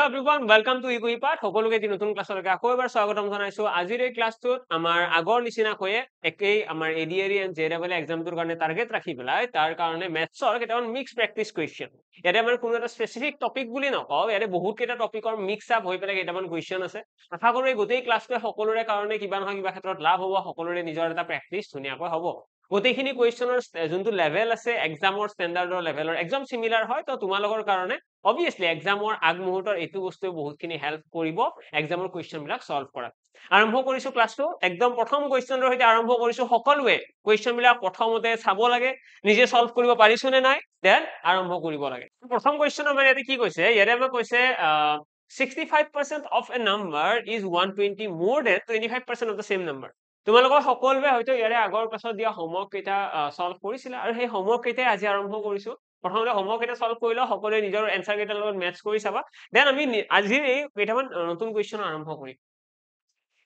Hello everyone, welcome to EcoEPath. সকলোকে এটি নতুন ক্লাছলৈকে আকৌ এবাৰ স্বাগতম জনাইছো। আজিৰ এই ক্লাছটোত আমাৰ আগৰ নিচিনাকৈয়ে একেই আমাৰ ADAR and JEE এক্সামটোৰ কাৰণে টাৰ্গেট ৰাখি পেলাই তাৰ কাৰণে মেথছৰ কেইটামান মিক্স প্ৰেক্টিছ কুৱেশ্যন। ইয়াতে আমাৰ কোনো এটা স্পেচিফিক টপিক বুলি নকওঁ, ইয়াতে বহুত কেইটা টপিকৰ মিক্স আপ হৈ পেলাই কেইটামান কুৱেশ্যন আছে। আশা কৰো এই গোটেই ক্লাছটোৱে সকলোৰে কাৰণে কিবা নহয় কিবা ক্ষেত্ৰত লাভ হ'ব, সকলোৰে নিজৰ এটা প্ৰেক্টিছ ধুনীয়াকৈ হ'ব। গোটেইখিনি কুৱেশ্যনৰ যোনটো লেভেল আছে এক্সামৰ ষ্টেণ্ডাৰ্ডৰ লেভেলৰ একদম সিমিলাৰ হয়, তো তোমালোকৰ কাৰণে obviously এক্সামৰ আগমুহূৰ্তৰ এইটো বস্তুৱে বহুতখিনি হেল্প কৰিব এক্সামৰ কুৱেশ্যনবিলাক সলভ কৰাত। আৰম্ভ কৰিছো ক্লাছটো একদম প্ৰথম কুৱেশ্যনৰ সৈতে আৰম্ভ কৰিছো। সকলোৱে কুৱেশ্যনবিলাক প্ৰথমতে চাব লাগে, নিজে সলভ কৰিব পাৰিছো নে নাই, দেন আৰম্ভ কৰিব লাগে। প্ৰথম কুৱেশ্যন আমাৰ ইয়াতে কি কৈছে, ইয়াতে আমাক কৈছে 65% of a number is 120 more than 25% of the same number. তোমালোকৰ সকলোৱে হয়তো ইয়াৰে আগৰ ক্লাছত দিয়া হোমৱৰ্ক কেইটা সলভ কৰিছিলা আৰু সেই হোমৱৰ্ক কেইটাই আজি আৰম্ভ কৰিছো। প্ৰথমতে হোমৱৰ্ক এটা সলভ কৰি লও, সকলোৱে নিজৰ এনসাৰ কেইটাৰ লগত মেটচ কৰি চাবা, দেন আমি আজিৰ এই কেইটামান নতুন কুৱেশ্যন আৰম্ভ কৰিম।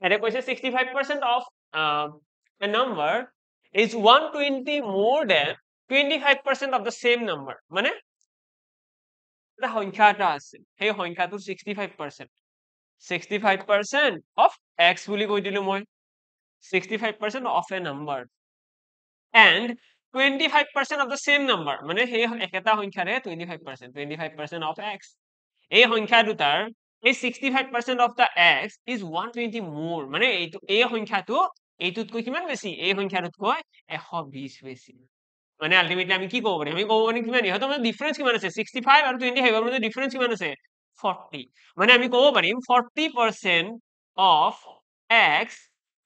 এটা কৈছে 65% of a number is 120 more than 25% of the same number. মানে এটা সংখ্যা এটা আছে, সেই সংখ্যাটো 65% of x বুলি কৈ দিলো মই, 65% of a number and 25% of the same number, মানে সেই একেটা সংখ্যাৰে 25% of x। এই সংখ্যা দুটাৰ এই 65% of the x is 120 more, মানে এই সংখ্যাটো এইটোতকৈ কিমান বেছি, এই সংখ্যাটোতকৈ 120 বেছি। মানে আলটিমেটলি আমি কি ক'ব পাৰিম, আমি ক'ব পাৰিম কিমান ইহঁতৰ মানে ডিফাৰেন্স কিমান আছে, 65 আৰু 25 ৰ মাজত ডিফাৰেন্স কিমান আছে, 40। মানে আমি ক'ব পাৰিম 40% of x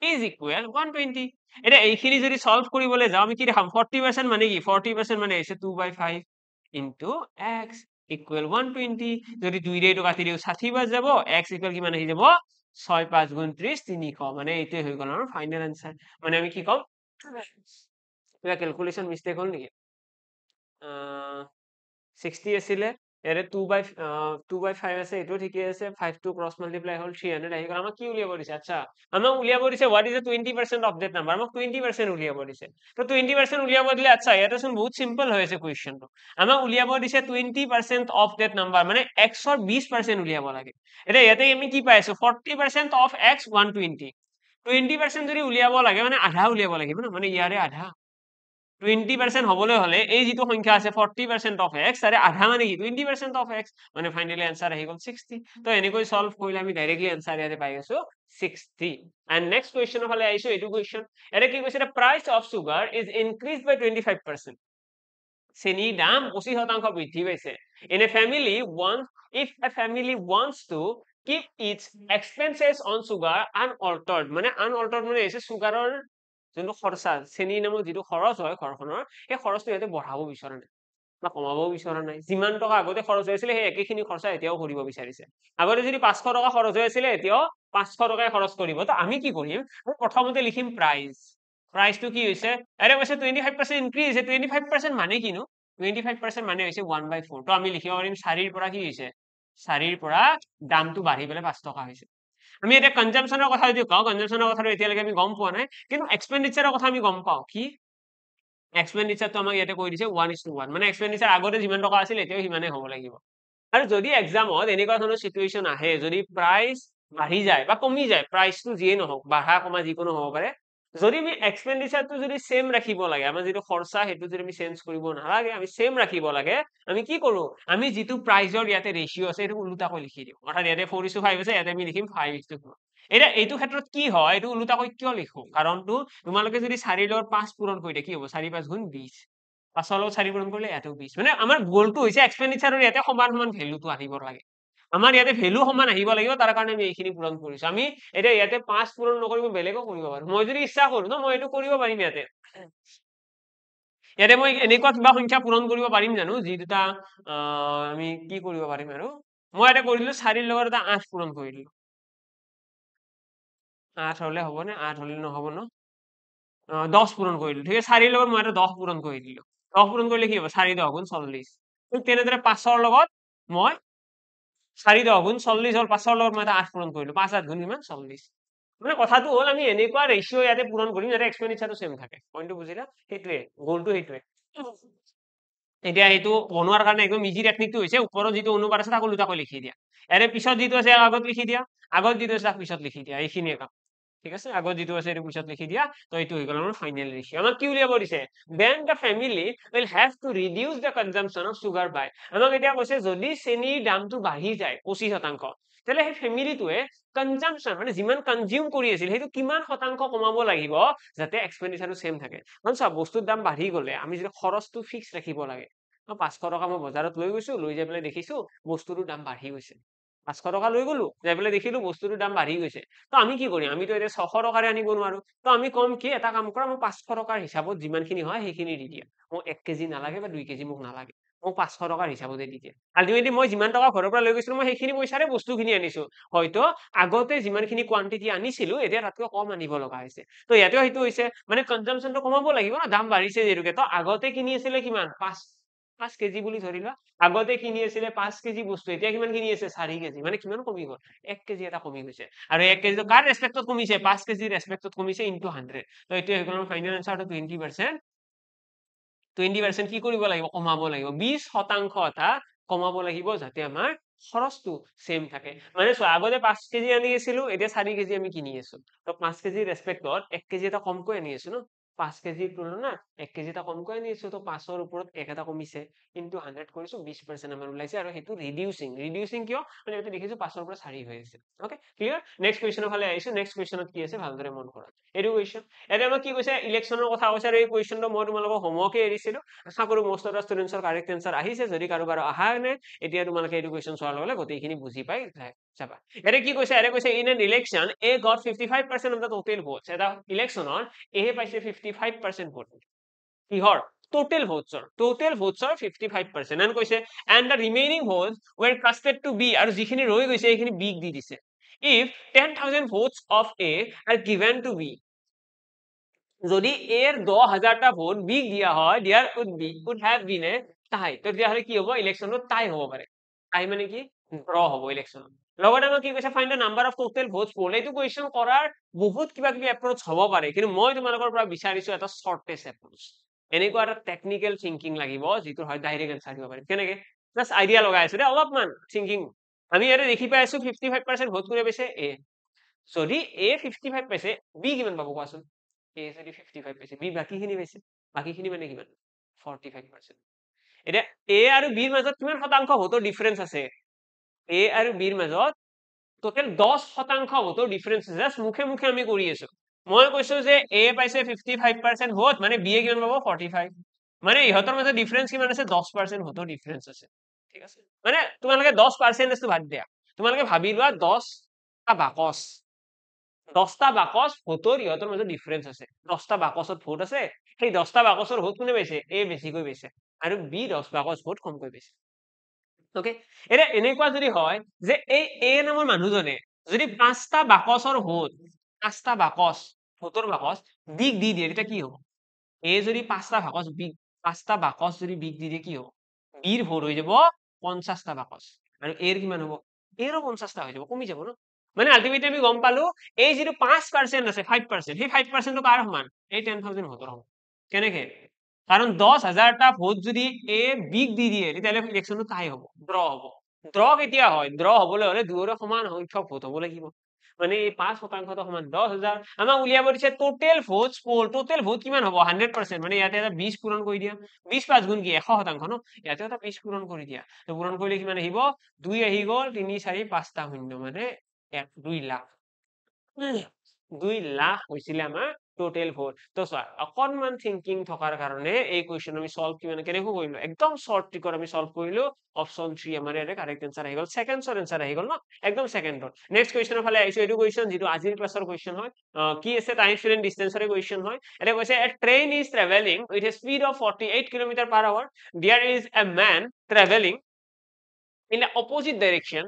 is equal 120। এতিয়া এইখিনি যদি সলভ কৰিবলৈ যাওঁ আমি কি দেখাম, 40% মানে কি, 40% মানে হৈছে 2/5 into x equal 120। যদি 2 দিয়ে এইটো কাটি দিও 60 বাজ যাব, x equal কিমান আহি যাব, 6 5 গুণ 30 300। মানে এইটোৱে হৈ গ'ল আমাৰ ফাইনেল আনসাৰ। মানে আমি কি কম, কিবা ক্যালকুলেশন মিস্টেক হল নেকি, 60 আছিলে, ইয়াৰে 2/5 আছে, এইটো ঠিকে আছে, 5 to ক্ৰস মাল্টিপ্লাই হল 300 আহি গ'ল। আমাক কি উলিয়াব দিছে, আচ্ছা আমাক উলিয়াব দিছে what is the 20% of that number, আমাক 20% উলিয়াব দিছে। তো 20% উলিয়াব দিলে আচ্ছা ইয়াতে চোন বহুত সিম্পল হৈ আছে কুৱেশ্যনটো। আমাক উলিয়াব দিছে 20% of that number, মানে x ৰ 20% উলিয়াব লাগে। এতিয়া ইয়াতে আমি কি পাই আছো, 40% of x 120, 20% যদি উলিয়াব লাগে মানে আধা উলিয়াব লাগিব না, মানে ইয়াৰে আধা। 20% হবলৈ হলে এই যিটো সংখ্যা আছে 40% of x তাৰে আধা মানে কি 20% of x, মানে ফাইনালি আনসাৰ আহি গ'ল 60। তো এনেকৈ সলভ কৰিলে আমি ডাইৰেক্টলি আনসাৰ ইয়াতে পাই গৈছো 60। এন্ড নেক্সট কুৱেশ্যনৰ ফালে আহিছো, এইটো কুৱেশ্যন এটা কি কৈছে, প্ৰাইস অফ সুগাৰ ইজ ইনক্ৰিজড বাই 25%। চেনিৰ দাম 25% বৃদ্ধি পাইছে। In a family if a family wants to keep its expenses on sugar unaltered, মানে unaltered মানে হৈছে সুগাৰৰ যোনটো খৰচা, চেনিৰ নামত যিটো খৰচ হয় ঘৰখনৰ, সেই খৰচটো ইয়াতে বঢ়াব বিচৰা নাই বা কমাবও বিচৰা নাই। যিমান টকা আগতে খৰচ হৈছিলে সেই একেখিনি খৰচা এতিয়াও কৰিব বিচাৰিছে। আগতে যদি 500 টকা খৰচ হৈ আছিলে এতিয়াও 500 টকাই খৰচ কৰিব। তো আমি কি কৰিম, প্ৰথমতে লিখিম প্ৰাইস। প্ৰাইসটো কি হৈছে, এটা কৈছে 25% ইনক্ৰিজ, 25% মানে কিনো, 25% মানে হৈছে 1/4। তো আমি লিখিব পাৰিম 4 ৰ পৰা কি হৈছে, 4 ৰ পৰা দামটো বাঢ়ি পেলাই 5 টকা হৈছে। আমি এটা কনজাম্পশনৰ কথা যদি কওঁ, কনজাম্পশনৰ কথাটো এতিয়ালৈকে আমি গম পোৱা নাই, কিন্তু এক্সপেন্ডিচাৰৰ কথা আমি গম পাওঁ। কি এক্সপেন্ডিচাৰটো আমাক ইয়াতে কৈ দিছে 1:1, মানে এক্সপেন্ডিচাৰ আগতে যিমান টকা আছিল এতিয়াও সিমানেই হ'ব লাগিব। আৰু যদি এক্সামত এনেকুৱা ধৰণৰ সিচুৱেশন আহে, যদি প্ৰাইস বাঢ়ি যায় বা কমি যায়, প্ৰাইসটো যিয়ে নহওক বাঢ়া কমা যিকোনো হ'ব পাৰে, যদি আমি এক্সপেন্ডিচাৰটো যদি সেম ৰাখিব লাগে, আমাৰ যিটো খৰচা সেইটো যদি আমি চেঞ্জ কৰিব নালাগে, আমি সেম ৰাখিব লাগে, আমি কি কৰো, আমি যিটো প্ৰাইসৰ ইয়াতে ৰেশিও আছে সেইটো উল্টাকৈ লিখি দিওঁ। অৰ্থাৎ ইয়াতে 4:5 আছে, ইয়াতে আমি লিখিম 5:4। এতিয়া এইটো ক্ষেত্ৰত কি হয়, এইটো উল্টাকৈ কিয় লিখো, কাৰণটো তোমালোকে যদি 4 ৰ লগত 5 পূৰণ কৰি দিয়া কি হ'ব, 4 5 গুণ 20, 5 ৰ লগত 4 পূৰণ কৰিলে ইয়াতেও 20। মানে আমাৰ গোলটো হৈছে এক্সপেন্ডিচাৰৰ ইয়াতে সমান সমান ভ্যালুটো আনিব লাগে। আমাৰ ইয়াতে ভ্যালু সমান আহিব লাগিব, তাৰ কাৰণে আমি এইখিনি পূৰণ কৰিছো। আমি এতিয়া ইয়াতে 5 পূৰণ নকৰিব বেলেগো কৰিব পাৰো, মই যদি ইচ্ছা কৰো ন মই এইটো কৰিব পাৰিম। ইয়াতে মই এনেকুৱা কিবা সংখ্যা পূৰণ কৰিব পাৰিম জানো যি দুটা আমি কি কৰিব পাৰিম, আৰু মই এটা কৰিলো 4 ৰ লগত এটা 8 পূৰণ কৰি দিলো। 8 হলে হ'ব নে, 8 হলে নহব ন, 10 পূৰণ কৰি দিলো। ঠিক আছে, 4 ৰ লগত মই এটা 10 পূৰণ কৰি দিলো। 10 পূৰণ কৰিলে কি হ'ব, 4 10 গুণ 40। ঠিক তেনেদৰে 5 ৰ লগত মই 4 10 গুণ 40 হল, 5 ৰ লগত মই এটা 8 পূৰণ কৰিলো, 5 8 গুণ কিমান 40। মানে কথাটো হ'ল আমি এনেকুৱা ৰেশিও ইয়াতে পূৰণ কৰিম যাতে এক্সপেন্ডিচাৰটো সেম থাকে। পইণ্টটো বুজিলা, সেইটোৱে গোলটো, সেইটোৱে। এতিয়া এইটো বনোৱাৰ কাৰণে একদম ইজি টেকনিকটো হৈছে ওপৰত যিটো অনুপাত আছে তাকো দুটাকৈ লিখি দিয়া ইয়াৰে পিছত যিটো আছে আগত লিখি দিয়া আগত যিটো আছে পিছত লিখি দিয়া এইখিনিয়ে কাম ঠিক আছে আগত যিটো আছে এইটো পিছত লিখি দিয়া তো এইটো হৈ গ'ল আমাৰ ফাইনেল ৰেচিও আমাক কি উলিয়াব দিছে then the family will have to reduce the consumption of sugar by আমাক এতিয়া কৈছে যদি চেনিৰ দামটো বাঢ়ি যায় 25% তেলে সেই ফেমিলিটোৱে কনজাম্পশন মানে যিমান কনজিউম কৰি আছিল সেইটো কিমান শতাংশ কমাব লাগিব যাতে এক্সপেন্ডিচাৰটো সেম থাকে কাৰণ চোৱা বস্তুৰ দাম বাঢ়ি গ'লে আমি যদি খৰচটো ফিক্স ৰাখিব লাগে 500 টকা মই বজাৰত লৈ গৈছো লৈ যাই পেলাই দেখিছো বস্তুটোৰ দাম বাঢ়ি গৈছে 500 টকা লৈ গলো যাই পেলাই দেখিলো বস্তুটোৰ দাম বাঢ়ি গৈছে তো আমি কি কৰিম আমিতো এতিয়া 600 টকাৰে আনিব নোৱাৰো তো আমি কম কি এটা কাম কৰা মোক 500 টকাৰ হিচাপত যিমানখিনি হয় সেইখিনি দি দিয়া মোক 1 কেজি নালাগে বা 2 কেজি মোক নালাগে মোক 500 টকাৰ হিচাপতে দি দিয়া আলটিমেটলি মই যিমান টকা ঘৰৰ পৰা লৈ গৈছিলো মই সেইখিনি পইচাৰে বস্তুখিনি আনিছো হয়তো আগতে যিমানখিনি কোৱান্টিটি আনিছিলো এতিয়া তাতকৈ কম আনিব লগা হৈছে তো ইয়াতেও সেইটো হৈছে মানে কনজাম্পশনটো কমাব লাগিব না দাম বাঢ়িছে যেৰুকে তো আগতে কিনি আছিলে কিমান 5 কেজি বুলি ধৰি লোৱা আগতে কিনি আছিলে 5 কেজি বস্তু এতিয়া কিমান কিনি আছে 4 কেজি মানে কিমান কমি গ'ল 1 কেজি এটা কমি গৈছে আৰু 1 কেজি কাৰ ৰেসপেক্টত কমিছে 5 কেজিৰ ৰেসপেক্টত কমিছে ইনটু 100 তো এইটো হৈ গ'ল ফাইনেল আনসাৰটো 20% 20% কি কৰিব লাগিব কমাব লাগিব 20% এটা কমাব লাগিব যাতে আমাৰ খৰচটো সেম থাকে মানে চোৱা আগতে 5 কেজি আনি আছিলো এতিয়া 4 কেজি আমি কিনি আছো তো 5 কেজিৰ ৰেসপেক্টত 1 কেজি এটা কমকৈ আনি আছো ন 5 কেজিৰ তুলনাত 1 কেজি এটা কমকৈ আনি আছো তো 5ৰ ওপৰত 1 এটা কমিছে ইনটু 100 কৰিছো 20% আমাৰ ওলাইছে আৰু সেইটো ৰিডিউসিং কিয় মানে এটা দেখিছো 5ৰ পৰা 4 হৈ আছে ওকে ক্লিয়াৰ নেক্সট কোৱেশ্চনৰ ফালে আহিছো নেক্সট কোৱেশ্চনত কি আছে ভালদৰে মন কৰা এইটো কোৱেশ্চন এটা আমাক কি কৈছে ইলেকশনৰ কথা কৈছে আৰু এই কোৱেশ্চনটো মই তোমালোকক হোমৱৰ্কে এৰিছিলো আশা কৰো মোষ্ট অফ দা ষ্টুডেন্টছৰ কাৰেক্ট আনসাৰ আহিছে যদি কাৰোবাৰ অহা নাই এতিয়া তোমালোকে এইটো কোৱেশ্চন চোৱাৰ লগে লগে গোটেইখিনি বুজি পাই যাবা এটা কি কৈছে এটা কৈছে in an election A gut 55% of the total votes এটা ইলেকশনৰ এ পাইছে 55% ভোট কিহৰ total votes are 55% and কৈছে and the remaining votes were casted to B আৰু যিখিনি ৰৈ গৈছে সেইখিনি B দি দিছে if 10,000 votes of A are given to B যদি এর 10,000টা ভোট বি দিয়া হয় দেয়ার would have been a tie তো তেতিয়াহ'লে কি হ'ব ইলেকশনত টাই হ'ব পাৰে টাই মানে কি ড্ৰ হ'ব ইলেকশনত লগতে আমাক কি কৈছে find the number of total votes poll এইটো কুৱেশ্যন কৰাৰ বহুত কিবা কিবি এপ্ৰ'চ হ'ব পাৰে কিন্তু মই তোমালোকৰ পৰা বিচাৰিছো এটা শৰ্টেষ্ট এপ্ৰ'চ এনেকুৱা এটা টেকনিকেল থিংকিং লাগিব যিটো হয় ডাইৰেক্ট এনসাৰ দিব পাৰিম কেনেকে জাষ্ট আইডিয়া লগাই আছো দে অলপমান থিংকিং আমি ইয়াতে দেখি পাই আছো 55% ভোট কোনে পাইছে এ যদি এ 55 পাইছে বি কিমান পাব কোৱাচোন এ যদি 55 পাইছে বি বাকিখিনি পাইছে বাকিখিনি মানে কিমান 45% এতিয়া এ আৰু বিৰ মাজত কিমান শতাংশ ভোটৰ ডিফাৰেন্স আছে এ আৰু বিৰ মাজত টোটেল 10% ভোটৰ ডিফাৰেন্স আছে জাষ্ট মুখে মুখে আমি কৰি আছো মই কৈছো যে এ পাইছে 55% ভোট মানে বি এ কিমান পাব 45 মানে ইহঁতৰ মাজত ডিফাৰেন্স কিমান আছে 10% ভোটৰ ডিফাৰেন্স আছে ঠিক আছে মানে তোমালোকে 10% বাদ দিয়া তোমালোকে ভাবি লোৱা 10টা বাকচ 10টা বাকচ ভোটৰ ইহঁতৰ মাজত ডিফাৰেন্স আছে 10টা বাকচত ভোট আছে সেই 10টা বাকচৰ ভোট কোনে পাইছে এ বেছিকৈ পাইছে আৰু বি 10 বাকচ ভোট কমকৈ পাইছে ওকে এটা এনেকুৱা যদি হয় যে এই এ নামৰ মানুহজনে যদি 5টা বাকচৰ ভোট 5টা বাকচ ভোটৰ বাকচ বিগ দি দিয়ে তেতিয়া কি হ'ব এ যদি 5টা বাকচ বিগ 5টা বাকচ যদি বিগ দি দিয়ে কি হ'ব বিৰ ভোট হৈ যাব 50টা বাকচ আৰু এৰ কিমান হ'ব এৰো 50টা হৈ যাব কমি যাব ন মানে আলটিমেটলি আমি গম পালো এই যিটো 5% আছে 5% সেই 5%টো কাৰ সমান এই 10,000 ভোটৰ সমান কেনেকে কাৰণ 10,000টা ভোট যদি এ বিগ দি দিয়ে তেতিয়াহ'লে ইলেকশনটো টাই হ'ব ড্ৰ হ'ব ড্ৰ কেতিয়া হয় ড্ৰ হ'বলৈ হ'লে দুয়োৰে সমান সংখ্যক ভোট হ'ব লাগিব মানে এই 5% সমান 10,000 আমাক উলিয়াব দিছে total votes poll total vote কিমান হ'ব 100% মানে ইয়াতে এটা 20 পূৰণ কৰি দিয়া 20 5 গুণ কি 100% ন ইয়াতে এটা 20 পূৰণ কৰি দিয়া তো পূৰণ কৰিলে কিমান আহিব 2 আহি গ'ল 3 4 5টা শূন্য মানে 2 লাখ 2 লাখ হৈছিলে আমাৰ টোটেল ভোট তো চোৱা অকনমান থিংকিং থকাৰ কাৰণে এই কুৱেশ্যন আমি সলভ কেনেকৈ কৰিলো একদম শৰ্ট ট্ৰিকত আমি সলভ কৰিলো অপচন 3 আমাৰ ইয়াতে কাৰেক্ট আনসাৰ আহি গ'ল সেকেন্ডৰ আনসাৰ আহি গ'ল ন একদম সেকেন্ডত নেক্সট কুৱেশ্যনৰ ফালে আহিছো এইটো কুৱেশ্যন যেটো আজিৰ ক্লাছৰ কুৱেশ্যন হয় কি আছে টাইম স্পিড ডিসটেন্সৰ কুৱেশ্যন হয় এটা কৈছে a train is traveling with a speed of 48 km/h there is a man traveling in the opposite direction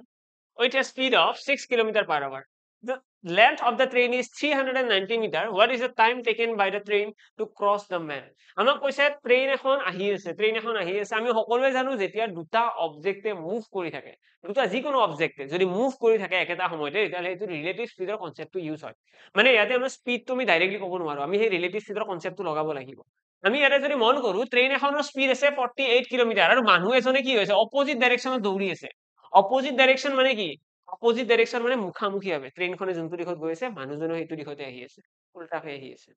with a speed of 6 km/h the length of the train is 390 meter what is the time taken by the train to cross the man আমাক কৈছে train এখন আহি আছে আমি সকলোৱে জানো যেতিয়া দুটা অবজেক্টে মুভ কৰি থাকে দুটা যিকোনো অবজেক্টে যদি মুভ কৰি থাকে একেটা সময়তে তেতিয়াহ'লে এইটো ৰিলেটিভ স্পীডৰ কনসেপ্টটো ইউজ হয় মানে ইয়াতে আমাৰ স্পীডটো আমি ডাইৰেক্টলি ক'ব নোৱাৰো আমি সেই ৰিলেটিভ স্পীডৰ কনসেপ্টটো লগাব লাগিব আমি ইয়াতে যদি মন কৰো ট্ৰেইন এখনৰ স্পীড আছে 48 কিলোমিটাৰ আৰু মানুহ এজনে কি হৈছে অপোজিট ডাইৰেকশ্যনত দৌৰি আছে অপোজিট ডাইৰেকশ্যন মানে কি অপোজিট ডাইৰেকশ্যন মানে মুখামুখি হবে ট্ৰেইনখনে যোনটো দিশত গৈ আছে মানুহজনেও সেইটো দিশতে আহি আছে উল্টাকৈ আহি আছে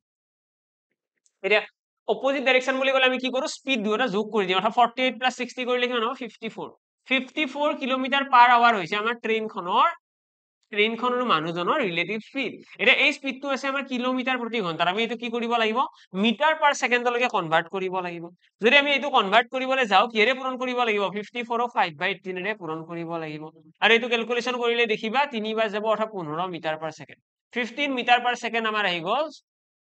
এতিয়া অপোজিট ডাইৰেকশ্যন বুলি ক'লে আমি কি কৰো স্পীড দুটা যোগ কৰি দিওঁ অৰ্থাৎ 48 প্লাস 60 কৰিলে কিমান হ'ব 54 কিলোমিটাৰ পাৰ আৱাৰ হৈছে আমাৰ ট্ৰেইনখনৰ মানুহজনৰ ৰিলেটিভ স্পীড এতিয়া এই স্পীডটো আছে আমাৰ কিলোমিটাৰ প্ৰতি ঘণ্টাত আমি এইটো কি কৰিব লাগিব মিটাৰ পাৰ ছেকেণ্ডলৈকে কনভাৰ্ট কৰিব লাগিব যদি আমি এইটো কনভাৰ্ট কৰিবলৈ যাওঁ কিহেৰে পূৰণ কৰিব লাগিব 54 ক 5/18 ৰে পূৰণ কৰিব লাগিব আৰু এইটো ক্যালকুলেশন কৰিলে দেখিবা 3 বাৰ যাব অৰ্থাৎ 15 metre per second 15 metre per second আমাৰ আহি গ'ল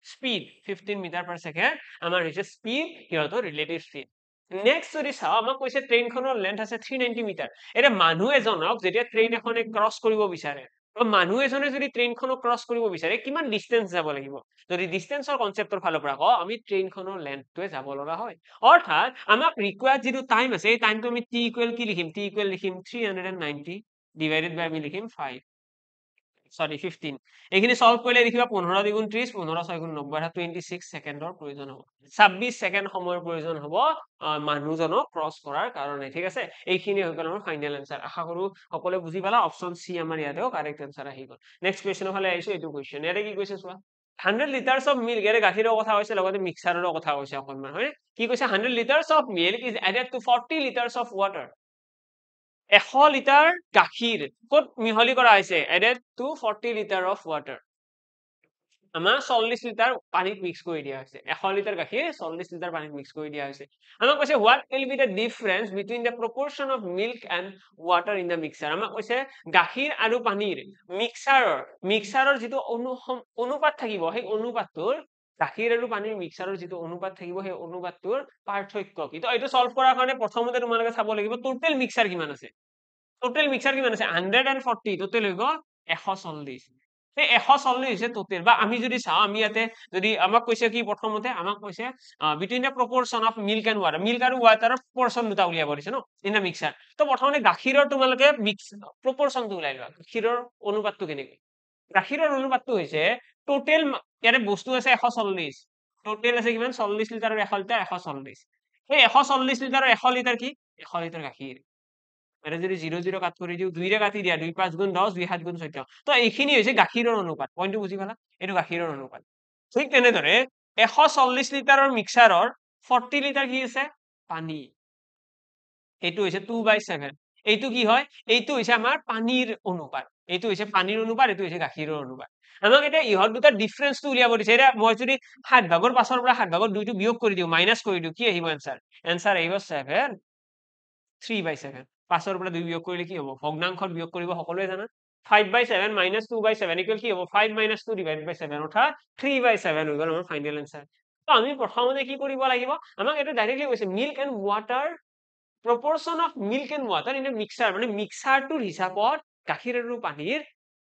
স্পীড 15 মিটাৰ পাৰ ছেকেণ্ড আমাৰ হৈছে স্পীড সিহঁতৰ ৰিলেটিভ স্পীড নেক্সট যদি চাওঁ আমাক কৈছে ট্ৰেইনখনৰ লেন্থ আছে 390 মিটাৰ এটা মানুহ এজনক যেতিয়া ট্ৰেইন এখনে ক্ৰছ কৰিব বিচাৰে মানুহ এজনে যদি ট্ৰেইনখনক ক্ৰছ কৰিব বিচাৰে কিমান ডিসটেন্স যাব লাগিব যদি ডিসটেন্সৰ কনসেপ্টৰ ফালৰ পৰা কওঁ আমি ট্ৰেইনখনৰ লেন্থটোৱে যাব লগা হয় অৰ্থাৎ আমাক ৰিকোয়াৰ্ড যিটো টাইম আছে এই টাইমটো আমি t ইকুৱেল কি লিখিম t ইকুৱেল লিখিম 390 ডিভাইডেড বাই আমি লিখিম 5 সরি 15 এখানে সলভ করলে দেখিবা 15 দ্বিগুণ 30 15 6 গুণ 90 অর্থাৎ 26 সেকেন্ডৰ প্ৰয়োজন হ'ব 26 সেকেন্ড সময়ৰ প্ৰয়োজন হ'ব মানুহজনক ক্ৰস কৰাৰ কাৰণে ঠিক আছে এইখিনি হৈ গ'ল আমাৰ ফাইনাল আনসাৰ আশা কৰো সকলোৱে বুজি পালা অপচন সি আমাৰ ইয়াতেও কাৰেক্ট আনসাৰ আহি গ'ল নেক্সট কোৱেশ্চনৰ ফালে আহিছো এইটো কোৱেশ্চন ইয়াতে কি কৈছে চোৱা 100 liters of milk ইয়াৰে গাখীৰৰ কথা হৈছে লগতে মিক্সাৰৰ কথা হৈছে অকনমান হয় কি কৈছে 100 liters of milk is added to 40 liters of water 100 litre গাখীৰ ক'ত মিহলি কৰা হৈছে added to 40 liter of water আমাৰ 40 লিটাৰ পানীত মিক্স কৰি দিয়া হৈছে 100 লিটাৰ গাখীৰ 40 লিটাৰ পানীত মিক্স কৰি দিয়া হৈছে আমাক কৈছে what will be the difference between the proportion of milk and water in the mixer আমাক কৈছে গাখীৰ আৰু পানীৰ মিক্সাৰৰ যিটো অনুপাত থাকিব সেই অনুপাতটোৰ গাখীৰ আৰু পানীৰ মিক্সাৰৰ যিটো অনুপাত থাকিব সেই অনুপাতটোৰ পাৰ্থক্য কি তো এইটো সলভ কৰাৰ কাৰণে প্ৰথমতে তোমালোকে চাব লাগিব টোটাল মিক্সাৰ কিমান আছে টোটাল মিক্সাৰ কিমান আছে 140 টোটাল হৈ গ'ল 140 সেই 140 হৈছে টোটাল বা আমি যদি চাওঁ আমি ইয়াতে যদি আমাক কৈছে কি প্ৰথমতে আমাক কৈছে between the proportion of milk and water milk আৰু ৱাটাৰৰ প্ৰপৰচন দুটা উলিয়াব দিছে ন ইন দ্য মিক্সাৰ তো প্ৰথমতে গাখীৰৰ তোমালোকে মিক্স প্ৰপৰচনটো উলাই লোৱা গাখীৰৰ অনুপাতটো কেনেকৈ গাখীৰৰ অনুপাতটো হৈছে টোটাল ইয়াতে বস্তু আছে 140 টোটাল আছে কিমান 40 লিটাৰ আৰু 100 লিটাৰ 140 সেই 140 লিটাৰ আৰু 100 লিটাৰ কি 100 লিটাৰ গাখীৰ এটা যদি 0 0 কাট কৰি দিও 2 ৰে কাটি দিয়া 2 5 গুণ 10 2 7 গুণ 14 তো এইখিনি হৈছে গাখীৰৰ অনুপাত পইণ্টটো বুজি পালা এইটো গাখীৰৰ অনুপাত ঠিক তেনেদৰে 140 লিটাৰৰ মিক্সাৰৰ 40 লিটাৰ কি আছে পানী এইটো হৈছে 2/7 এইটো কি হয় এইটো হৈছে আমাৰ পানীৰ অনুপাত এইটো হৈছে পানীৰ অনুপাত এইটো হৈছে গাখীৰৰ অনুপাত আমাক এতিয়া ইহত দুটা ডিফাৰেন্সটো উলিয়াব দিছে এতিয়া মই যদি 7 ভাগৰ 5ৰ পৰা 7 ভাগৰ 2টো বিয়োগ কৰি দিও মাইনাস কৰি দিও কি আহিব आंसर आंसर আহিব 7 3/7 5ৰ পৰা 2 বিয়োগ কৰিলে কি হ'ব ভগ্নাংশত বিয়োগ কৰিব সকলোৱে জানা 5/7 minus 2/7 equal কি হ'ব 5 minus 2 divided by 7 অৰ্থাৎ 3/7 হৈ গ'ল আমাৰ ফাইনাল आंसर তো আমি প্ৰথমতে কি কৰিব লাগিব আমাক এটা ডাইৰেক্টলি কৈছে milk and water proportion of milk and water in a mixer মানে মিক্সাৰটোৰ হিচাপত গাখীৰ আৰু পানীৰ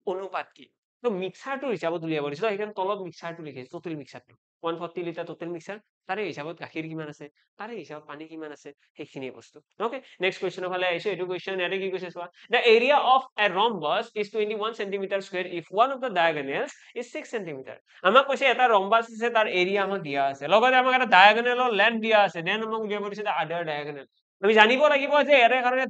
অনুপাত কি তো মিক্সাৰটোৰ হিচাপত উলিয়াব দিছে সেইকাৰণে তলত মিক্সাৰটো লিখিছে টোটাল মিক্সাৰটো 140 লিটাৰ টোটাল মিক্সাৰ তাৰে হিচাপত গাখীৰ কিমান আছে তাৰে হিচাপত পানী কিমান আছে সেইখিনি বস্তু ওকে নেক্সট কোৱেশ্চনৰ ফালে আহিছো এইটো কোৱেশ্চন ইয়াতে কি কৈছে চোৱা the area of a rhombus is 21 centimeter square if one of the diagonals is 6 centimeter আমাক কৈছে এটা rhombus আছে তাৰ এৰিয়া আমাক দিয়া আছে লগতে আমাক এটা ডায়াগোনেলৰ লেন্থ দিয়া আছে দেন আমাক উলিয়াব দিছে আদাৰ ডায়াগোনেল আমি জানিব লাগিব যে ইয়াৰে কাৰণে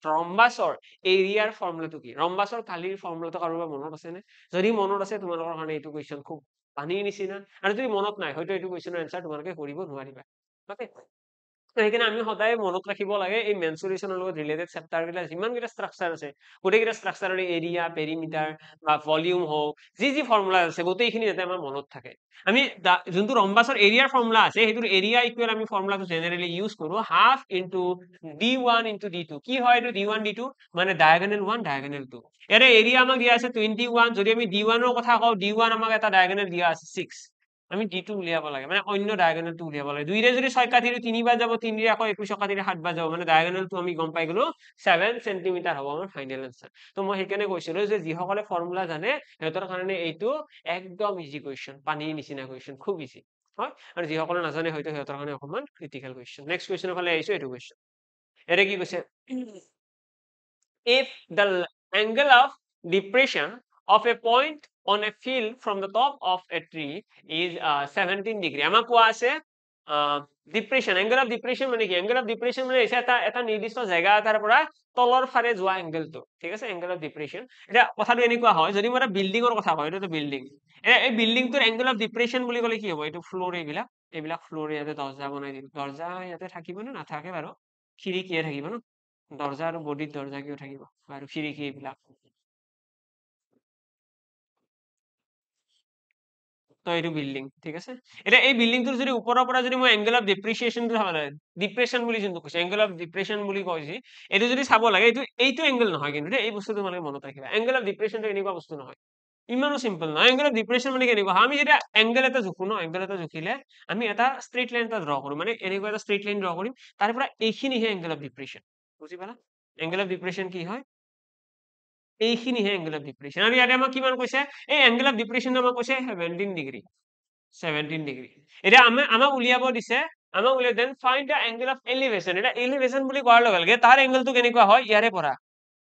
ৰম্বাসৰ এৰিয়াৰ ফৰ্মুলাটো কি ৰম্বাসৰ কালিৰ ফৰ্মুলাটো কাৰোবাৰ মনত আছে নে যদি মনত আছে তোমালোকৰ কাৰণে এইটো কোৱেশ্চন খুব পানীৰ নিচিনা আৰু যদি মনত নাই হয়তো এইটো কোৱেশ্চনৰ এনসাৰ তোমালোকে কৰিব নোৱাৰিবা ওকে সেইকাৰণে আমি সদায় মনত ৰাখিব লাগে এই মেনচুৰেচনৰ লগত ৰিলেটেড চেপ্টাৰ বিলাক যিমান কেইটা ষ্ট্ৰাকচাৰ আছে গোটেইকেইটা ষ্ট্ৰাকচাৰৰ এৰিয়া পেৰিমিটাৰ বা ভলিউম হওক যি ফৰ্মুলা আছে গোটেইখিনি যাতে আমাৰ মনত থাকে আমি যোনটো ৰম্বাসৰ এৰিয়াৰ ফৰ্মুলা আছে সেইটোৰ এৰিয়া ইকুৱেল আমি ফৰ্মুলাটো জেনাৰেলি ইউজ কৰো half into d1 into d2 কি হয় এইটো d1 d2 মানে ডায়াগোনেল 1 ডায়াগোনেল 2 ইয়াৰে এৰিয়া আমাক দিয়া আছে 21 যদি আমি d1 ৰ কথা কওঁ d1 আমাক এটা ডায়াগোনেল দিয়া আছে 6 আমি d2 উলিয়াব লাগে মানে অন্য ডায়াগোনেলটো উলিয়াব লাগে 2 ৰে যদি 6 কাটি দিও 3 বাৰ যাব 3 ৰে আকৌ 21 কাটিলে 7 বাৰ যাব মানে ডায়াগোনেলটো আমি গম পাই গলো 7 সেন্টিমিটাৰ হ'ব আমাৰ ফাইনাল আনসাৰ তো মই সেইকাৰণে কৈছিলো যে যিসকলে ফৰ্মুলা জানে সিহঁতৰ কাৰণে এইটো একদম ইজি কোৱেশ্চন পানীৰ নিচিনা কোৱেশ্চন খুব ইজি হয় আৰু যিসকলে নাজানে হয়তো সিহঁতৰ কাৰণে অকমান ক্ৰিটিকেল কোৱেশ্চন নেক্সট কোৱেশ্চনৰ ফালে আহিছো এইটো কোৱেশ্চন এৰে কি কৈছে if the angle of depression of a point on a field from the top of a tree is 17 degree আমাক কোৱা আছে ডিপ্ৰেশ্যন এংগল অফ ডিপ্ৰেশ্যন মানে কি এংগল অফ ডিপ্ৰেশ্যন মানে হৈছে এটা নিৰ্দিষ্ট জেগা এটাৰ পৰা তলৰ ফালে যোৱা এংগলটো ঠিক আছে এংগল অফ ডিপ্ৰেশ্যন এতিয়া কথাটো এনেকুৱা হয় যদি মই এটা বিল্ডিঙৰ কথা কওঁ এইটো বিল্ডিং এই বিল্ডিংটোৰ এংগল অফ ডিপ্ৰেশ্যন বুলি ক'লে কি হ'ব এইটো ফ্ল'ৰ এইবিলাক ফ্ল'ৰ ইয়াতে দৰ্জা বনাই দিম দৰ্জা ইয়াতে থাকিব নে নাথাকে বাৰু খিৰিকীয়ে থাকিব ন দৰ্জা আৰু বডিত দৰ্জা কিয় থাকিব আৰু খিৰিকী এইবিলাক তো এইটো বিল্ডিং ঠিক আছে এতিয়া এই বিল্ডিংটোৰ যদি ওপৰৰ পৰা যদি মই এংগল অফ ডিপ্ৰিচিয়েশ্যনটো চাব লাগে ডিপ্ৰেশ্যন বুলি যোনটো কৈছে এংগল অফ ডিপ্ৰেশ্যন বুলি কৈছে এইটো যদি চাব লাগে এইটো এংগল নহয় কিন্তু এই বস্তুটো তোমালোকে মনত ৰাখিবা এংগল অফ ডিপ্ৰেশ্যনটো এনেকুৱা বস্তু নহয় ইমানো চিম্পল নহয় এংগল অফ ডিপ্ৰেশ্যন মানে কেনেকুৱা আমি যেতিয়া এংগল এটা জোখো ন এংগল এটা জোখিলে আমি এটা ষ্ট্ৰেইট লাইন এটা ড্ৰ কৰো মানে এনেকুৱা এটা ষ্ট্ৰেইট লাইন ড্ৰ কৰিম তাৰ পৰা এইখিনিহে এংগল অফ ডিপ্ৰেশ্যন বুজি পালা এংগল অফ ডিপ্ৰেশ্যন কি হয় এইখিনিহে এংগল অফ ডিপ্ৰেশ্যন আৰু ইয়াতে আমাক কিমান কৈছে এই এংগল অফ ডিপ্ৰেশ্যন আমাক কৈছে 17 ডিগ্ৰী 17 ডিগ্ৰী এতিয়া আমাক উলিয়াব দিছে আমাক উলিয়াই then find the angle of elevation এটা এলিভেশ্যন বুলি কোৱাৰ লগে লগে তাৰ এংগলটো কেনেকুৱা হয় ইয়াৰে পৰা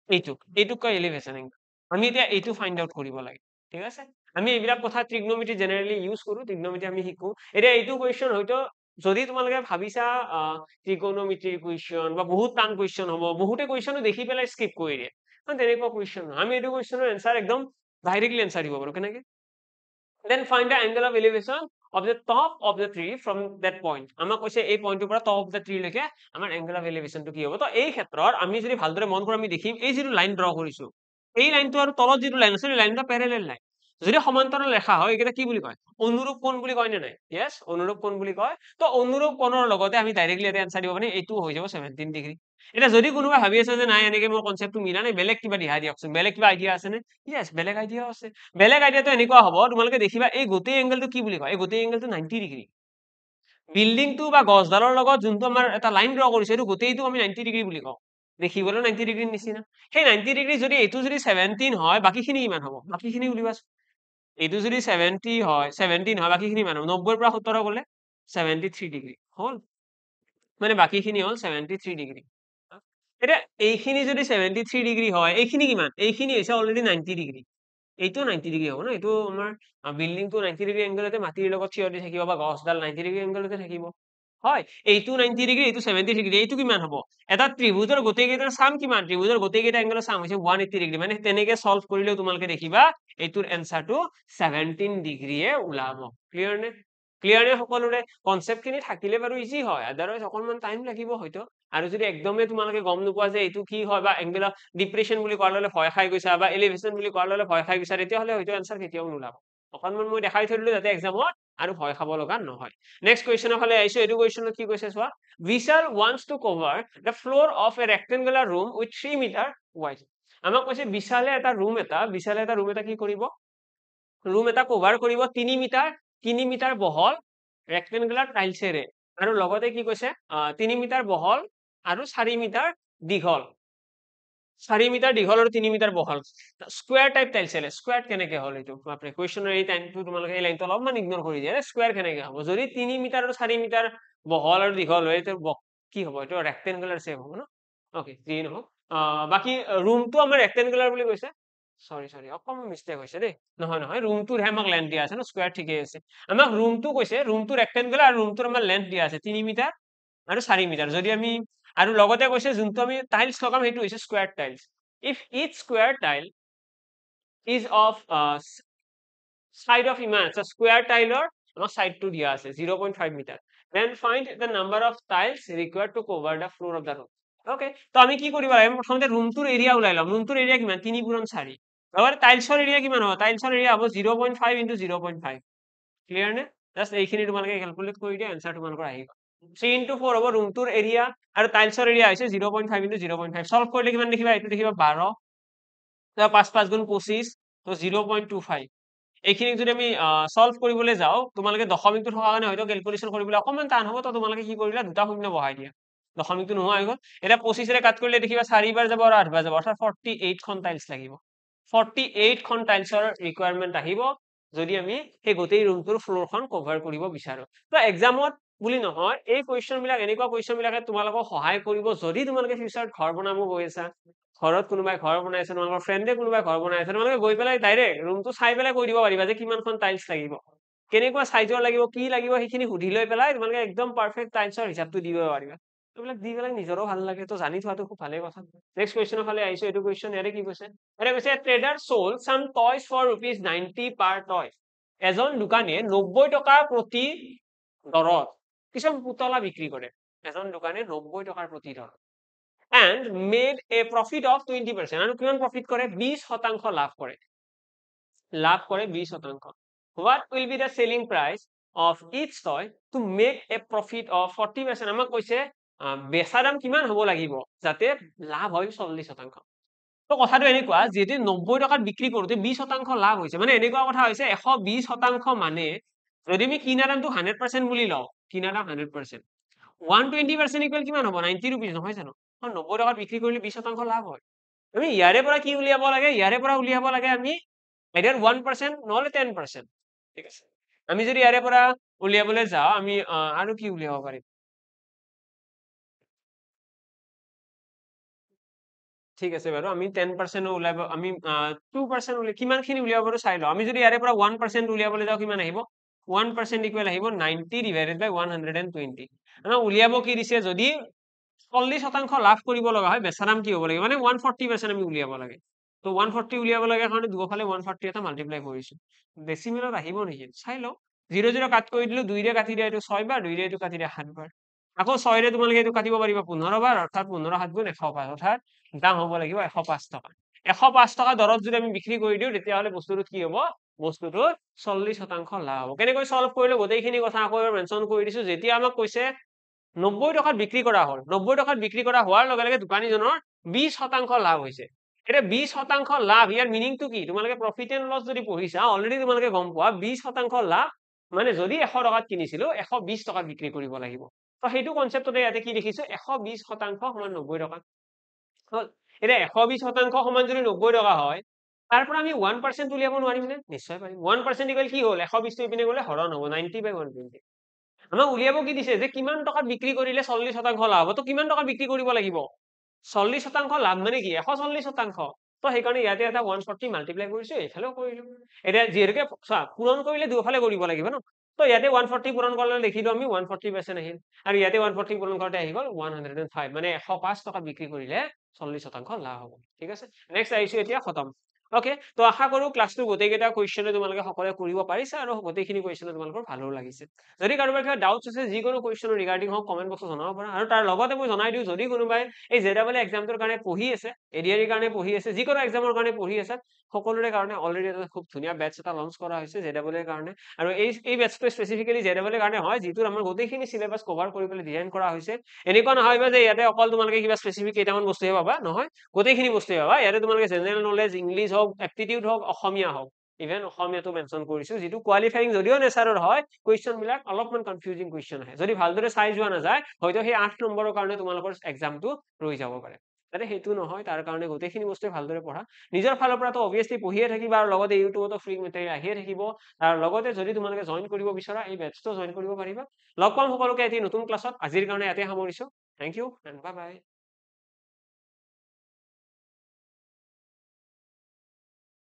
এইটোক কয় এলিভেশ্যন এংগল আমি এতিয়া এইটো ফাইন্ড আউট কৰিব লাগে ঠিক আছে আমি এইবিলাক কথা ট্ৰিগনোমেট্ৰি জেনেৰেলি ইউজ কৰো ট্ৰিগনোমেট্ৰি আমি শিকো এতিয়া এইটো কুৱেশ্যন হয়তো যদি তোমালোকে ভাবিছা ট্ৰিগনোমেট্ৰিৰ কুৱেশ্যন বা বহুত টান কুৱেশ্যন হ'ব বহুতে কুৱেশ্যনো দেখি পেলাই স্কিপ কৰি দিয়ে তেনেকুৱা কুৱেশ্যন নহয় আমি এইটো কুৱেশ্যনৰ এনসাৰ একদম ডাইৰেক্টলি এনসাৰ দিব পাৰো কেনেকে then find the angle of elevation of the top of the tree from that point আমাক কৈছে এই পইণ্টৰ পৰা top of the tree লৈকে আমাৰ angle of elevation টো কি হ'ব তো এই ক্ষেত্ৰত আমি যদি ভালদৰে মন কৰো আমি দেখিম এই যিটো লাইন ড্ৰ কৰিছো এই লাইনটো আৰু তলত যিটো লাইন আছে লাইনটা প্যাৰালাল লাইন যদি সমান্তৰাল ৰেখা হয় এইকেইটা কি বুলি কয় অনুৰূপ কোণ বুলি কয় নে নাই yes অনুৰূপ কোণ বুলি কয় তো অনুৰূপ কোণৰ লগতে আমি ডাইৰেক্টলি এটা আনসাৰ দিব পাৰি এইটো হৈ যাব 17 ডিগ্ৰী এটা যদি কোনোবা ভাবি আছে যে নাই এনেকে মোৰ কনসেপ্টটো মিলা নাই বেলেগ কিবা দিহা দিয়কচোন বেলেগ কিবা আইডিয়া আছে নে yes বেলেগ আইডিয়াও আছে বেলেগ আইডিয়াটো এনেকুৱা হ'ব তোমালোকে দেখিবা এই গোটেই এংগলটো কি বুলি কয় এই গোটেই এংগলটো 90 ডিগ্ৰী বিল্ডিংটো বা গছডালৰ লগত যোনটো আমাৰ এটা লাইন ড্ৰ কৰিছে এইটো গোটেইটো আমি 90 ডিগ্ৰী বুলি কওঁ দেখিবলৈ 90 ডিগ্ৰীৰ নিচিনা সেই 90 ডিগ্ৰী যদি এইটো যদি 17 হয় বাকিখিনি কিমান হ'ব বাকিখিনি উলিবাচোন এইটো যদি 70 হয় 17 হয় বাকিখিনি কিমান হ'ব 90 পৰা 70 গ'লে 73 ডিগ্ৰী হ'ল মানে বাকিখিনি হ'ল 73 ডিগ্ৰী এতিয়া এইখিনি যদি 73 ডিগ্ৰী হয় এইখিনি কিমান এইখিনি হৈছে অলৰেডি 90 ডিগ্ৰী এইটো 90 ডিগ্ৰী হ'ব ন এইটো আমাৰ বিল্ডিংটো 90 ডিগ্ৰী এংগলতে মাটিৰ লগত থিয় দি থাকিব বা গছডাল 90 ডিগ্ৰী এংগলতে থাকিব হয় এইটো 90 ডিগ্ৰী এইটো 70 ডিগ্ৰী এইটো কিমান হ'ব এটা ত্ৰিভুজৰ গোটেইকেইটাৰ চাম কিমান ত্ৰিভুজৰ গোটেইকেইটা এংগলৰ চাম হৈছে 180 ডিগ্ৰী মানে তেনেকে সলভ কৰিলেও তোমালোকে দেখিবা এইটোৰ এনসাৰটো 17 ডিগ্ৰীয়ে ওলাব ক্লিয়াৰ নে সকলোৰে কনসেপ্টখিনি থাকিলে বাৰু ইজি হয় আদাৰৱাইজ অকনমান টাইম লাগিব হয়তো আৰু যদি একদমে তোমালোকে গম নোপোৱা যে এইটো কি হয় বা এংগল অফ ডিপ্ৰেশ্যন বুলি কোৱাৰ লগে ভয় খাই গৈছা বা এলিভেশ্যন বুলি কোৱাৰ লগে ভয় খাই গৈছা তেতিয়াহ'লে হয়তো এনসাৰ কেতিয়াও নোলাব অকনমান মই দেখাই থৈ দিলো যাতে এক্সামত আৰু ভয় খাব লগা নহয় নেক্সট কুৱেশ্যনৰ ফালে আহিছো এইটো কুৱেশ্যনত কি কৈছে চোৱা Vishal wants to cover the floor of a rectangular room with 3 meter wide আমাক কৈছে বিশালে এটা ৰুম এটা কি কৰিব ৰুম এটা কভাৰ কৰিব 3 মিটাৰ বহল ৰেক্টেংগুলাৰ টাইলছেৰে আৰু লগতে কি কৈছে 3 মিটাৰ বহল আৰু 4 মিটাৰ দীঘল 4 মিটাৰ দীঘল আৰু 3 মিটাৰ বহল স্কোয়াৰ টাইপ টাইলছেৰে স্কোয়াৰ কেনেকে হ'ল এইটো বাপৰে কুৱেশ্যনৰ এই টাইমটো তোমালোকে এই লাইনটো অলপমান ইগনোৰ কৰি দিয়া স্কোয়াৰ কেনেকে হ'ব যদি 3 মিটাৰ আৰু 4 মিটাৰ বহল আৰু দীঘল হয় এইটো কি হ'ব এইটো ৰেক্টেংগুলাৰ শেপ হ'ব ন ওকে যি নহওক বাকি ৰুমটো আমাৰ ৰেক্টেংগুলাৰ বুলি কৈছে সৰি অকমান মিস্টেক হৈছে দেই নহয় ৰুমটোৰ হে আমাক লেন্থ দিয়া আছে ন স্কোয়াৰ ঠিকই আছে আমাক ৰুমটো কৈছে ৰুমটো ৰেক্টেংগুলাৰ আৰু ৰুমটোৰ আমাৰ লেন্থ দিয়া আছে 3 মিটাৰ আৰু 4 মিটাৰ যদি আমি আৰু লগতে কৈছে যোনটো আমি টাইলছ লগাম সেইটো হৈছে square tiles if each square tile is of side of ইমান so square tileৰ আমাৰ সাইডটো দিয়া আছে 0.5 metre then find the number of tiles required to cover the floor of the room okay তো আমি কি কৰিব লাগে প্ৰথমতে ৰুমটোৰ এৰিয়া ওলাই লম ৰুমটোৰ এৰিয়া কিমান 3 গুণন 4 আৰু টাইলছৰ এৰিয়া কিমান হ'ব টাইলছৰ এৰিয়া হ'ব 0.5 into 0.5 ক্লিয়াৰ নে জাস্ট এইখিনি তোমালোকে ক্যালকুলেট কৰি দিয়া আনসাৰ তোমালোকৰ আহিব 3 into 4 হ'ব ৰুমটোৰ এৰিয়া আৰু টাইলছৰ এৰিয়া হৈছে 0.5 into 0.5 সলভ কৰিলে কিমান দেখিবা এইটো দেখিবা 12 5 5 গুণ 25 তো 0.25 এইখিনি যদি আমি সলভ কৰিবলৈ যাও তোমালোকে দশমিকটো থকা কাৰণে হয়তো ক্যালকুলেশন কৰিবলৈ অকমান টান হ'ব তো তোমালোকে কি কৰিলা দুটা শূন্য বহাই দিয়া দশমিকটো নোহোৱা হৈ গ'ল এটা 25 ৰে কাট কৰিলে দেখিবা 4 বাৰ যাব আৰু 8 বাৰ যাব অৰ্থাৎ 48 খন টাইলছ লাগিব 48 খন টাইলছৰ ৰিকোয়াৰমেন্ট আহিব যদি আমি সেই গোটেই ৰুমটোৰ ফ্লোৰখন কভাৰ কৰিব বিচাৰো তো এক্সামত বুলি নহয় এই কুৱেশ্যন বিলাক এনেকুৱা কুৱেশ্যন বিলাকে তোমালোকক সহায় কৰিব যদি তোমালোকে ফিউচাৰত ঘৰ বনাব গৈ আছা ঘৰত কোনোবাই ঘৰ বনাই আছে তোমালোকৰ ফ্ৰেণ্ডে কোনোবাই ঘৰ বনাই আছে তোমালোকে গৈ পেলাই ডাইৰেক্ট ৰুমটো চাই পেলাই কৈ দিব পাৰিবা যে কিমানখন টাইলছ লাগিব কেনেকুৱা সাইজৰ লাগিব কি লাগিব সেইখিনি সুধি লৈ পেলাই তোমালোকে একদম পাৰফেক্ট টাইমছৰ হিচাপটো দিব পাৰিবা এইবিলাক দি পেলাই নিজৰো ভাল লাগে তো জানি থোৱাটো খুব ভালে কথা নেক্সট কোৱেশ্চনৰ ফালে আহিছো এইটো কোৱেশ্চন ইয়াৰে কি কৈছে ইয়াৰে কৈছে trader sold some toys for ₹90 per toy এজন দোকানীয়ে 90 টকা প্ৰতি দৰত কিছুমান পুতলা বিক্ৰী কৰে এজন দোকানে 90 টকাৰ প্ৰতি দৰত and made a profit of 20% আৰু কিমান প্ৰফিট কৰে 20% লাভ কৰে 20%. What will be the selling price of each toy to make a profit of 40%? আমাক কৈছে বেচা দাম কিমান হ'ব লাগিব যাতে লাভ হয় 40%. তো কথাটো এনেকুৱা যেদি 90 টকাত বিক্ৰী কৰোতে 20% লাভ হৈছে মানে এনেকুৱা কথা হৈছে 120% মানে যদি আমি কিনা দামটো 100% বুলি লও কিনা দাম 100% 120% ইকুৱেল কিমান হ'ব 90 rupees নহয় জানো 90 টকাত বিক্ৰী কৰিলে 20% লাভ হয় আমি ইয়াৰে পৰা কি উলিয়াব লাগে ইয়াৰে পৰা উলিয়াব লাগে আমি either 1% নহলে 10% ঠিক আছে আমি যদি ইয়াৰে পৰা উলিয়াবলৈ যাও আমি আৰু কি উলিয়াব পাৰিম ঠিক আছে বাৰু আমি 10% উলিয়াব আমি 2% উলিয়াব কিমানখিনি উলিয়াব পাৰো চাই লও আমি যদি ইয়াৰে পৰা 1% উলিয়াবলৈ যাও কিমান আহিব 1% ইকুৱেল আহিব 90 divided by 120 আমাৰ উলিয়াব কি দিছে যদি 40% লাভ কৰিব লগা হয় বেচা দাম কি হ'ব লাগে মানে 140% আমি উলিয়াব লাগে তো 140 উলিয়াব লাগে কাৰণে দুফালে 140 এটা মাল্টিপ্লাই কৰিছো ডেসিমেলত আহিব নেকি চাই লও 0 0 কাট কৰি দিলো 2 ৰে কাটি দিয়া এইটো 6 বাৰ 2 ৰে এইটো কাটি দিয়া 7 বাৰ আকৌ 6 ৰে তোমালোকে এইটো কাটিব পাৰিবা 15 বাৰ অৰ্থাৎ 15 7 গুণ 105 অৰ্থাৎ দাম হ'ব লাগিব 105 টকা 105 টকা দৰত যদি আমি বিক্ৰী কৰি দিও তেতিয়া হলে বস্তুটো কি হ'ব বস্তুটো 40% লাভ হ'ব কেনেকৈ সলভ কৰিলে গোটেইখিনি কথা আকৌ এবাৰ মেনশন কৰি দিছো যেতিয়া আমাক কৈছে 90 টকাত বিক্ৰী কৰা হ'ল 90 টকাত বিক্ৰী কৰা হোৱাৰ লগে লগে দোকানীজনৰ 20% লাভ হৈছে এটা 20% লাভ ইয়াৰ মিনিংটো কি তোমালোকে প্ৰফিট এণ্ড লছ যদি পঢ়িছা অলৰেডি তোমালোকে গম পোৱা 20% লাভ মানে যদি 100 টকাত কিনিছিলো 120 টকাত বিক্ৰী কৰিব লাগিব তো সেইটো কনসেপ্টতে ইয়াতে কি দেখিছো 120% সমান 90 টকা হল এটা 120% সমান যদি 90 টকা হয় তাৰ পৰা আমি 1% উলিয়াব নোৱাৰিম নে নিশ্চয় পাৰিম 1% ইকুৱেল কি হ'ল 120 টো ইপিনে গলে হৰণ হ'ব 90 by 120 আমাক উলিয়াব কি দিছে যে কিমান টকাত বিক্ৰী কৰিলে 40% লাভ হ'ব তো কিমান টকাত বিক্ৰী কৰিব লাগিব 40% লাভ মানে কি 140% তো সেইকাৰণে ইয়াতে এটা 140 মাল্টিপ্লাই কৰিছো এইফালেও কৰিলো এতিয়া যিহেতুকে পূৰণ কৰিলে দুফালে কৰিব লাগিব ন তো ইয়াতে 140 পূৰণ কৰিলে লিখিলো আমি 140% আহিল আৰু ইয়াতে 140 পূৰণ কৰোতে আহি গল 105 মানে 105 টকা বিক্ৰী কৰিলে 40% লাভ হ'ব ঠিক আছে নেক্সট আহিছো এতিয়া খতম ওকে তো আশা কৰো ক্লাছটো গোটেইকেইটা কুৱেশ্যনে তোমালোকে সকলোৱে কৰিব পাৰিছা আৰু গোটেইখিনি কুৱেশ্যনে তোমালোকৰ ভালো লাগিছে যদি কাৰোবাৰ কিবা ডাউটছ আছে যিকোনো কুৱেশ্যনৰ ৰিগাৰ্ডিং হওক কমেন্ট বক্সত জনাব পাৰা আৰু তাৰ লগতে মই জনাই দিওঁ যদি কোনোবাই এই জেডাবল এক্সামটোৰ কাৰণে পঢ়ি আছে এডিআৰিৰ কাৰণে পঢ়ি আছে যিকোনো এক্সামৰ কাৰণে পঢ়ি আছে সকলোৰে কাৰণে অলৰেডি এটা খুব ধুনীয়া বেটছ এটা লঞ্চ কৰা হৈছে জেডাবল এৰ কাৰণে আৰু এই বেটছটো স্পেচিফিকেলি জেডাবল এৰ কাৰণে হয় যিটো আমাৰ গোটেইখিনি সিলেবাস কভাৰ কৰি পেলাই ডিজাইন কৰা হৈছে এনেকুৱা নহয় যে ইয়াতে অকল তোমালোকে কিবা স্পেচিফিক কেইটামান বস্তুহে পাবা নহয় গোটেইখিনি বস্তুহে পাবা ইয়াতে তোমালোকে জেনেৰেল নলেজ ইংলিছ হওক এপ্টিটিউড হওক অসমীয়া হওক ইভেন অসমীয়াটো মেনশন কৰিছো যিটো কোৱালিফাইং যদিও নেচাৰৰ হয় কুৱেশ্যন বিলাক অলপমান কনফিউজিং কুৱেশ্যন আহে যদি ভালদৰে চাই যোৱা নাযায় হয়তো সেই 8 নম্বৰৰ কাৰণে তোমালোকৰ এক্সামটো ৰৈ যাব পাৰে তাতে সেইটো নহয় তাৰ কাৰণে গোটেইখিনি বস্তু ভালদৰে পঢ়া নিজৰ ফালৰ পৰা তো অবিয়াসলি পঢ়িয়ে থাকিবা আৰু লগতে ইউটিউবতো ফ্ৰী মেটেৰিয়েল আহিয়ে থাকিব আৰু লগতে যদি তোমালোকে জয়েন কৰিব বিচাৰা এই বেটছটো জয়েন কৰিব পাৰিবা লগ পাম সকলোকে এটি নতুন ক্লাছত আজিৰ কাৰণে ইয়াতে সামৰিছো thank you and bye by